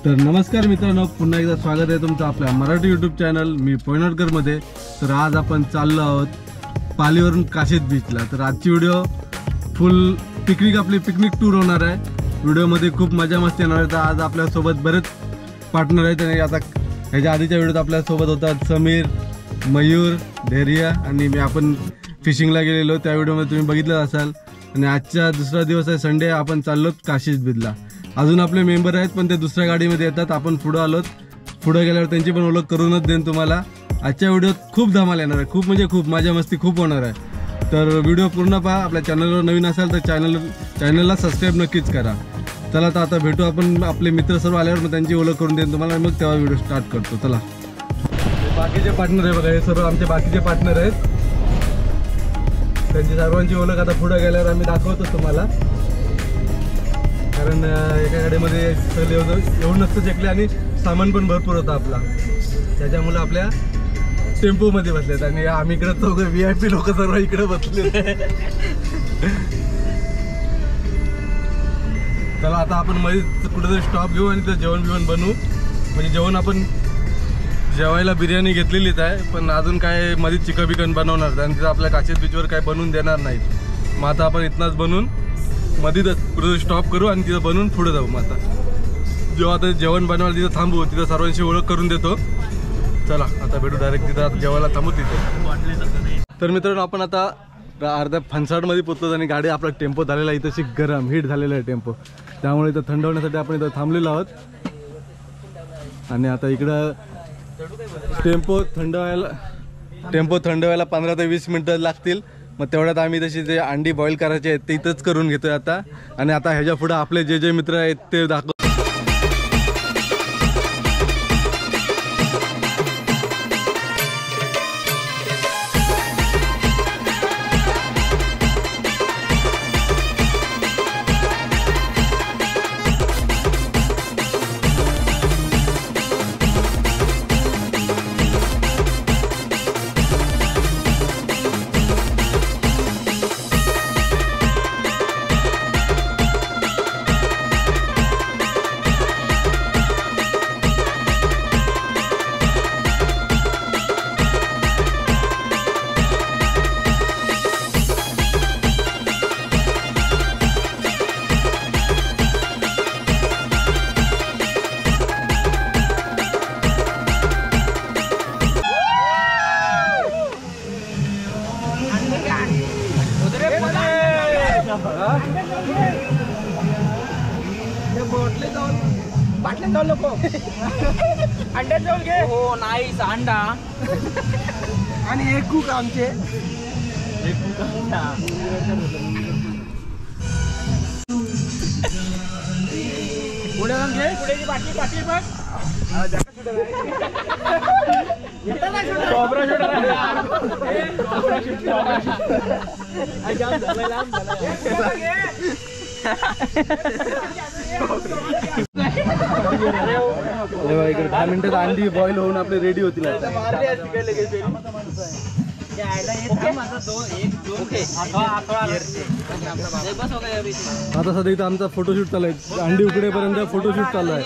तर नमस्कार मित्रांनो, पुन्हा एकदा स्वागत आहे तुमचं आपल्या मराठी यूट्यूब चॅनल मी पोयनटकरमध्ये। तर आज आपण चाललो आहोत पालीवरून काशीद बीचला। तर आजची व्हिडिओ फुल आपली पिकनिक टूर होणार आहे। व्हिडिओमध्ये खूप मजा मस्ती येणार आहे। तर आज आपल्यासोबत बरेच पार्टनर आहेत आणि आता ह्याच्या आधीच्या व्हिडिओत आपल्यासोबत होतात समीर, मयूर, धैर्य आणि मी। आपण फिशिंगला गेलेलो त्या व्हिडिओमध्ये तुम्ही बघितलं असाल। आणि आजचा दुसरा दिवस आहे, संडे। आपण चाललो काशीद बीचला। अजून आपले मेंबर आहेत पण ते दुसऱ्या गाडीमध्ये येतात। आपण पुढे आलोत, पुढे गेल्यावर त्यांची पण ओळख करूनच देईन तुम्हाला। आजच्या व्हिडिओत खूप धमाल येणार आहे, खूप म्हणजे खूप मजा मस्ती खूप होणार आहे। तर व्हिडिओ पूर्ण पहा। आपल्या चॅनलवर नवीन असाल तर चॅनलला सबस्क्राईब नक्कीच करा। चला तर आता भेटू आपण, आपले मित्र सर्व आल्यावर मग त्यांची ओळख करून देईन तुम्हाला, मग तेव्हा व्हिडिओ स्टार्ट करतो। चला, बाकीचे पार्टनर आहे बघा, हे सर्व आमचे बाकीचे पार्टनर आहेत। त्यांची सर्वांची ओळख आता पुढे गेल्यावर आम्ही दाखवतो तुम्हाला, कारण एका गाडीमध्ये सगळे येऊन नसतं चेकले आणि सामान पण भरपूर होतं आपला, त्याच्यामुळे आपल्या टेम्पोमध्ये बसलेत। आणि आम्ही इकडे चौघं VIP लोक सर्व इकडे बसले। चला आता आपण मध्ये कुठेतरी स्टॉप घेऊ आणि तिथं जेवण बिवण बनवू। म्हणजे जेवण आपण जेवायला बिर्याणी घेतलेलीच आहे, पण अजून काय मध्ये चिकन बिकन बनवणार आणि तिथं आपल्या काशीद बीचवर काय बनवून देणार नाहीत। मग आता आपण इथनंच बनवून मध्ये कुठे स्टॉप करू आणि तिथं बनवून पुढे जाऊ। मग आता जेव्हा आता जेवण बनवायला तिथं थांबू, तिथं सर्वांची ओळख करून देतो। चला आता भेटू डायरेक्ट तिथं, आता जेवायला थांबू तिथं। तर मित्रांनो, आपण आता अर्ध्या फनसाडमध्ये पोहोचलो आणि गाडी आपला टेम्पो झालेला आहे इथं गरम हीट झालेला आहे टेम्पो, त्यामुळे इथं थंड होण्यासाठी आपण इथं थांबलेलो आहोत। आणि आता इकडं टेम्पो थंड व्हायला 15 ते 20 मिनिटं लागतील। मग तेवढ्यात आम्ही तशी जे अंडी बॉईल करायचे आहेत ते इथंच करून घेतोय आता। आणि आता ह्याच्या पुढे आपले जे मित्र आहेत ते दाखव। अंडा जवळ घे। हो नाईस अंडा आणि एक कुक आमचे पुढे जाऊन घे। पुढेची बाटली बघ। इकडे 10 मिनिटात अंडी बॉईल होऊन आपले रेडी होतील। आता सध्या इथं आमचा फोटोशूट चालू आहे, अंडी उकडेपर्यंत फोटोशूट चालू आहे।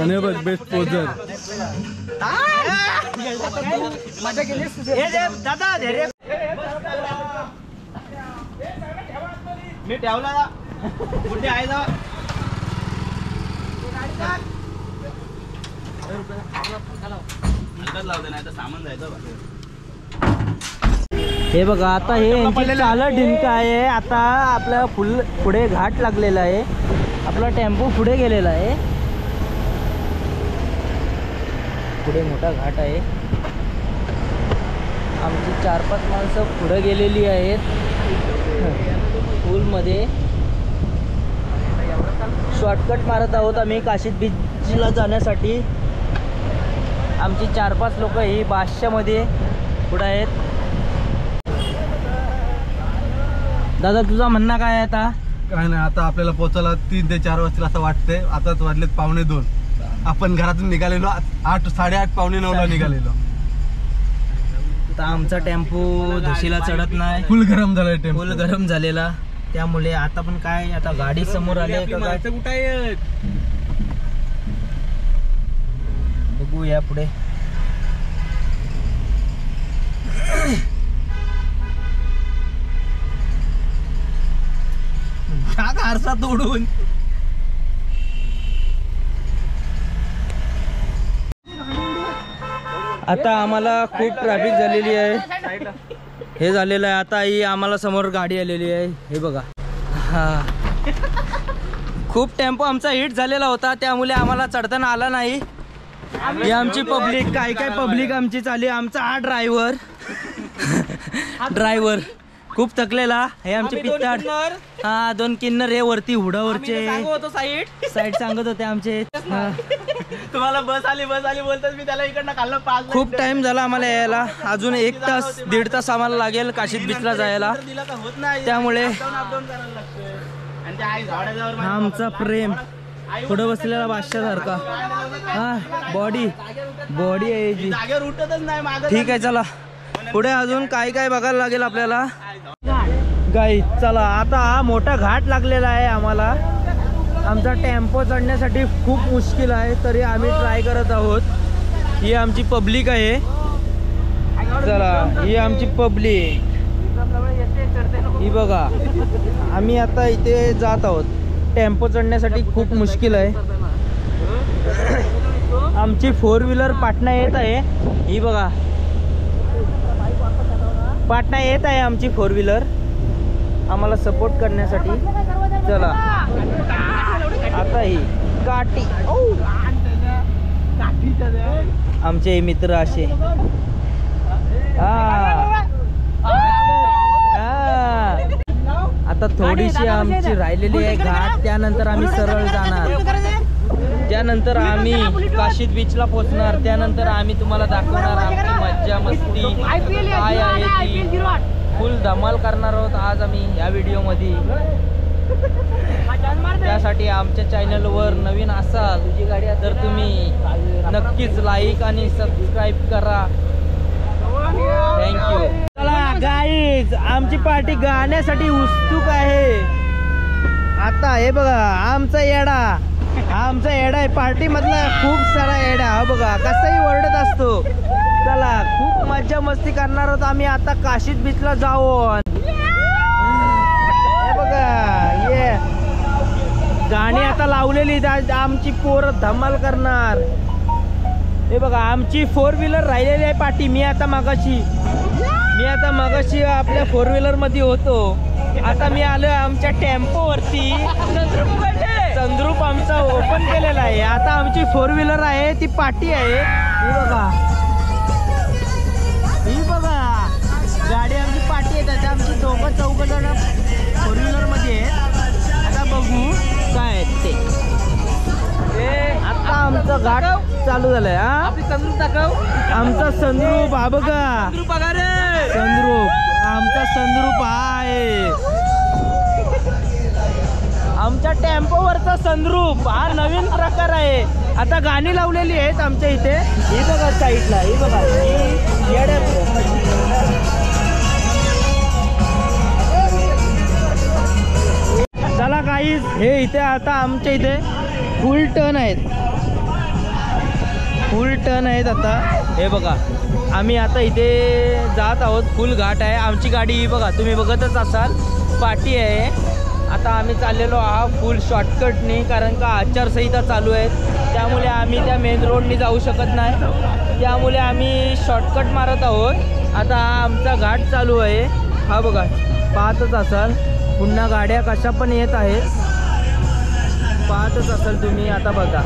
आणि बघ बेस्ट पोजर मी ठेवला कुठे आहे जा। हे बघा, आता हे चालत ढिंका आहे। आता आपला पुढे घाट लागलेला आहे, आपला टेम्पो पुढे गेलेला आहे, पुढे मोठा घाट आहे। आमची 4-5 माणसं पुढे गेलेली आहेत पूलमध्ये। शॉर्टकट मारत आहोत आम्ही काशीद बीचला जाण्यासाठी। आमची 4-5 लोक ही बादशामध्ये पुढे आहेत। दादा तुझा म्हणणं काय आहे आता? काय नाही, आता आपल्याला पोहोचायला 3 ते 4 वाजतील असं वाटतंय। आताच वाजलेत 2:45। आपण घरातून निघालेलो 8, 8:30, 8:45 निघालेलो। तर आमचा टेम्पो धुशीला चढत नाही, फुल गरम झाला टेम्पो, फुल गरम झालेला। त्यामुळे आता पण काय, आता गाडी समोर आली आहे का काय? जाऊया पुढे. आरसा तोडून आता आम्हाला खूप ट्रॅफिक झालेली आहे. हे झालेलं आहे. आता ही आम्हाला समोर गाडी आलेली आहे. हे बघा. हा खूप टेम्पो आमचा हिट झालेला होता त्यामुळे आम्हाला चढताना आला नाही. ही आमची पब्लिक काय काय पब्लिक आमची चालली. आमचा हा ड्रायव्हर खूप थकलेला. हे आमचे पित्ताड. हा 2 किन्नर हे वरती हुडावरचे साईड सांगत होते आमचे. तुम्हाला बस आली बोलतात मी त्याला इकडनं खाल्लं 5 खूप टाइम झाला आम्हाला यायला. अजून 1 तास 1.5 तास आम्हाला लागेल काशीद बीचला जायला. त्यामुळे हा आमचा प्रेम पुढे बसलेला बादशासारखा. हा बॉडी आहे जी. ठीक आहे चला पुढे अजून काय काय बघायला लागेल आपल्याला. गाईस चला आता हा मोठा घाट लागलेला आहे आम्हाला. आमचा टेम्पो चढण्यासाठी खूप मुश्किल आहे तरी आम्ही ट्राय करत आहोत. ही आमची पब्लिक आहे. चला ही आमची पब्लिक ही बघा. आम्ही आता इथे जात आहोत. टेम्पो चढण्यासाठी खूप मुश्किल आहे. आमची 4 व्हीलर पाटणा येत आहे. ही बघा पाटणा येत आहे आमची 4 व्हीलर आम्हाला सपोर्ट करण्यासाठी. चला आता ही काठी आमचे मित्र असे. आता थोडीशी आमची राहिलेली आहे घाट. त्यानंतर आम्ही सरळ जाणार. त्यानंतर आम्ही काशीद बीचला पोहोचणार. त्यानंतर आम्ही तुम्हाला दाखवणार आमची मज्जा मस्ती काय आहे ती. फुल धमाल करणार आहोत आज आम्ही या व्हिडिओमध्ये. त्यासाठी आमच्या चॅनलवर नवीन असाल तर तुम्ही नक्कीच लाईक आणि सबस्क्राईब करा. थँक्यू. चला गाईज आमची पार्टी गाण्यासाठी उत्सुक आहे. आता हे बघा आमचा येडा. आमचा येडा आहे पार्टी मधला खूप सारा येडा. हा बघा कसाही ओरडत असतो. चला खूप मज्जा मस्ती करणार आहोत आम्ही आता काशीद बीचला जाऊन. हे बघा ये गाणी आता लावलेली आमची पोरं धमाल करणार. हे बघा आमची 4 व्हीलर राहिलेली आहे पाठी. मी आता मगाशी आपल्या 4 व्हीलर मध्ये होतो. आता मी आलो आमच्या टेम्पोवरती. संद्रूप आमचा ओपन केलेला आहे. आता आमची 4 व्हीलर आहे ती पाठी आहे. ही बघा गाडी आमची पाठी आहे. त्याच्या आमची 2-4 जण 4 व्हीलर मध्ये आहेत. आता बघू काय ते. आता आमचं घाट चालू झालंय. आमचा संद्रूप हा बघा. संद्रूप आमचा संद्रूप आहे. आमच्या टेम्पोवरचा संद्रूप हा नवीन प्रकार आहे. आता गाणी लावलेली आहेत आमच्या इथे. ही बघा साईडला. ही बघा चला गाईज हे इथे आता आमच्या इथे फुल टर्न आहेत आता. हे बघा आम्ही आता इथे जात आहोत. फुल घाट आहे. आमची गाडी ही बघा तुम्ही बघतच असाल पाठी आहे. आता आम्ही चाललेलो आहोत फुल शॉर्टकटनी कारण का आचारसंहिता चालू आहे. त्यामुळे आम्ही त्या मेन रोडनी जाऊ शकत नाही. त्यामुळे आम्ही शॉर्टकट मारत आहोत. आता हा आमचा घाट चालू आहे. हा बघा पाहतच असाल. पुन्हा गाड्या कशा पण येत आहेत पाहतच असाल तुम्ही. आता बघा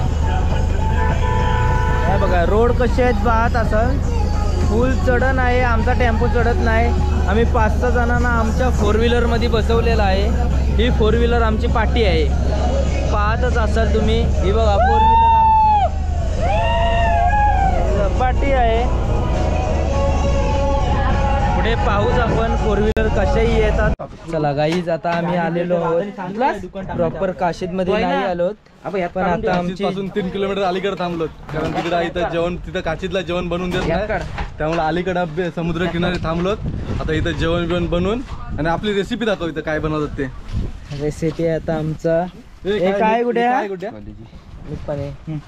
हे बघा रोड कसे आहेत पाहत असाल. फुल चढण आहे. आमचा टेम्पो चढत नाही. आम्ही 5-6 जणांना आमच्या 4 व्हीलरमध्ये बसवलेलं आहे. ही 4 व्हीलर आमची पाठी आहे. पाहतच असाल तुम्ही. ही बघा 4 व्हीलर आमची पाठी आहे. पुढे पाहूच आपण 4 व्हीलर कशाही येतात. चला गाईज आता आम्ही आलेलो आहोत. प्रॉपर काशीद मध्ये नाही आलोत पण आता आमची 3 किलोमीटर अलीकडे थांबलोत कारण तिकडे इथं जेवण तिथं काशीदला जेवण बनवून देत नाही. त्यामुळे अलीकडे समुद्र किनारे थांबलोत. आता इथं जेवण बनवून आणि आपली रेसिपी दाखव इथं काय बनवतात ते. रेसिपी आता आमचा हे काय कुठे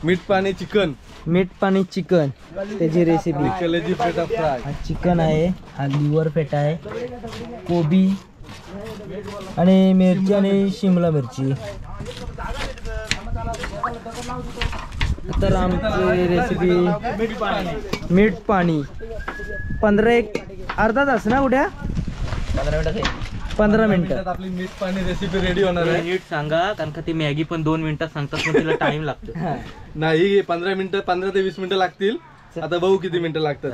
मीठ पाणी चिकन, मीठ पाणी चिकन त्याची रेसिपी. कलेजी पेटा फ्राय. हा चिकन आहे, हा लिव्हर फेटा आहे, कोबी आणि मिरची आणि शिमला मिरची. तर आमची रेसिपी मीठ पाणी 15 अर्धा तास ना उद्या 15 मिनिटं आपली मीठ पाणी रेसिपी रेडी होणार आहे. नीट सांगा कारण का ती मॅगी पण 2 मिनिटात सांगतात पण तिला टाइम लागतो. नाही 15 मिनिटं, 15 ते 20 मिनिटं लागतील. आता बघू किती मिनिटं लागतात.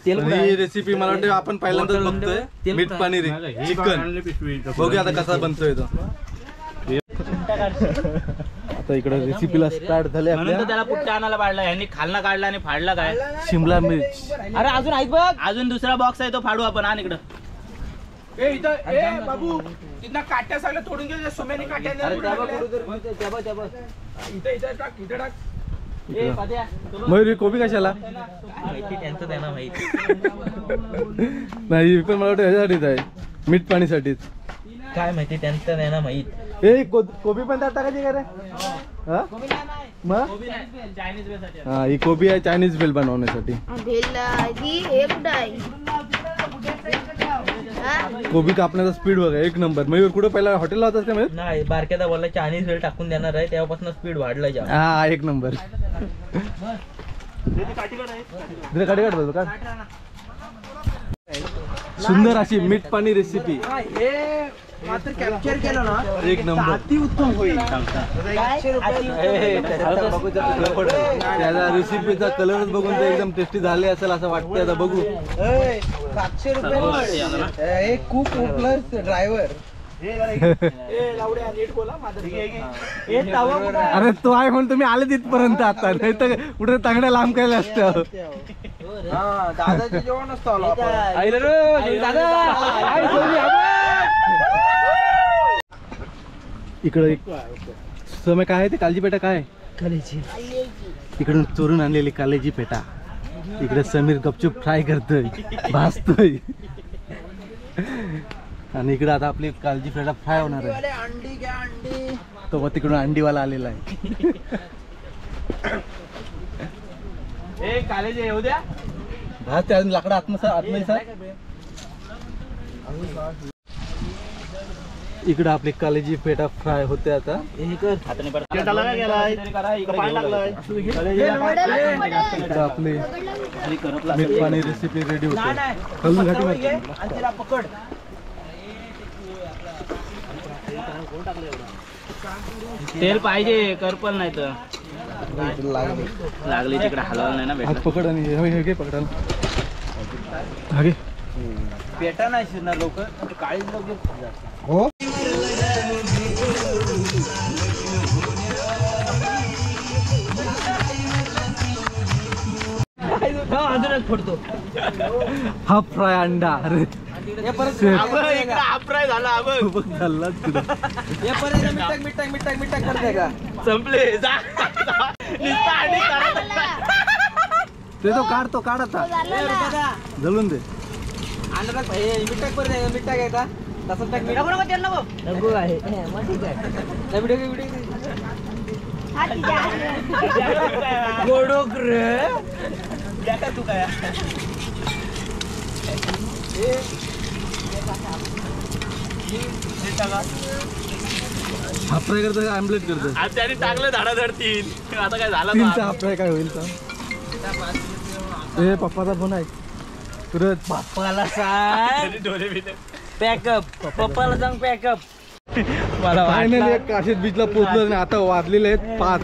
ही रेसिपी मला वाटतं आपण पहिल्यांदाच बघतोय. मीठ पाणी चिकन. बघूया आता कसा बनतोय तो. आता इकडे रेसिपीला स्टार्ट झाले आपल्या. त्याला पुट्टा आणायला पाडला, यांनी खालना काढला आणि फाडला काय शिमला मिर्च. अरे अजून ऐक बघ, अजून दुसरा बॉक्स आहे तो फाडू आपण. आण इकडं. ए इथं ए बाबू तिथनं काट्या सगळ्या तोडून घे. सोम्याने काट्या इथं टाक, इथं टाक. ए पाद्या मयुरी कोबी कशाला माहिती त्यांचं त्यांना माहिती. नाही पण मला वाटतं ह्याच्यासाठीच आहे, मीठ पाणीसाठीच. काय माहिती त्यांचं त्यांना माहित. ए कोबी पण त्यात टाकायची का रे? हा मग चायनीज बेसाठी. हा ही कोबी आहे चायनीज भेल बनवण्यासाठी. कोबी कापण्याचा स्पीड बघा एक नंबर. मयूर कुठं पहिला हॉटेलला होतास का मयूर? नाही बारक्यादा बोलला चायनीज वेळ टाकून देणार आहे तेव्हापासून स्पीड वाढलाय जाम. हा एक नंबर. काठी काढ बोलतो का. सुंदर अशी मीठ पाणी रेसिपी मात्र कॅप्चर केलं ना एक नंबर. अति उत्तम होईल. त्याचा रेसिपीचा कलरच बघून तर एकदम टेस्टी झाले असेल असं वाटतंय. आता बघू. 700 रुपये कुक प्लस ड्रायव्हर. अरे तो आहे म्हणून तुम्ही आले तिथपर्यंत. आता नाही तर कुठे तांगड्या लांब केल्या असत्या. दादाची जेवण असतो इकडे समय काय आहे ते कालजी पेटा काय कलेजी इकडून चोरून आणलेली कालेजी पेटा. इकडे समीर गपचूप फ्राय करतोय, भाजतोय. आणि इकडे आता आपली कालजी पेटा फ्राय होणार आहे. अंडी घ्या अंडी. तो मग तिकडून अंडीवाला आलेला आहे. ए कालेज येऊ द्या. भात त्या लाकडा आत्मसात. इकडे आपली कालेजी पेटा फ्राय होते आता. इकडे आपली मीठ पाणी रेसिपी रेडी होते. हलून घाटी पकड. तेल पाहिजे करपल नाही तर लागली तिकडे हलवलं नाही ना. हात पकड आणि हे घे पकडायला. हा घे. पेटा नाही शिरणार लोक काळी लोक. हो फोडतो हा फ्राय अंडा. अरे फ्राय झाला मिठाक करते का संपले. ते तो काढतो काढ आता जळून दे. मिठाक परत मिठाक आहे का तसं टाक. नको आहे मग ठीक आहे. गोडोक रे तू काय हाफ फ्राय करतो का आमलेट करतो? आज त्याने टाकलं धडाधड 3. आता काय झालं तीनचा हाफ फ्राय काय होईल तर. ए पप्पाचा फोन आहे तुरंत. पप्पाला सांग पॅकअप. पप्पाला सांग पॅकअप. मला फायनली एक काशीद बीचला पोहोचलो आणि आता वाजलेले आहेत 5.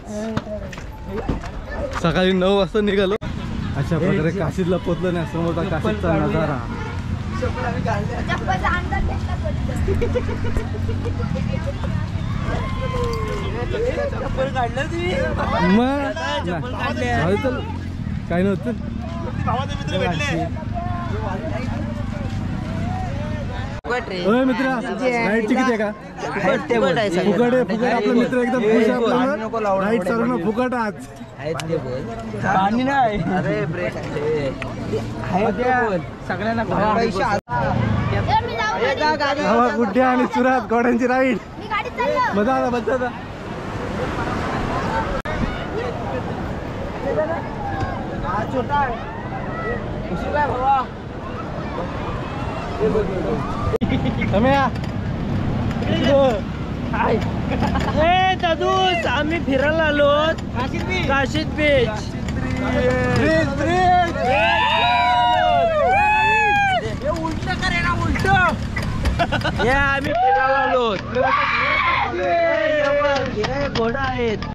सकाळी 9 वाजता निघालो. अशा प्रकारे काशीदला पोहोचलो आणि समोरचा काशीदचा नजारा. मग काय नव्हतं. मित्र राईड तिकीट आहे का? फुकट आहे फुकट. आपला मित्र एकदम खुश आहे. आपल्याला राईड सर्वांना फुकट आज. पाणी नाही. अरे ब्रेक सगळ्यांना गुड्ड्या आणि सुरात घोड्यांची राईड. मजा आला मजा आला. छोटा आहे काय भावा ए दादूस आम्ही फिरायला आलो काशीद बीच उलट करे ना उलट आम्ही फिरायला आलो घोडा आहेत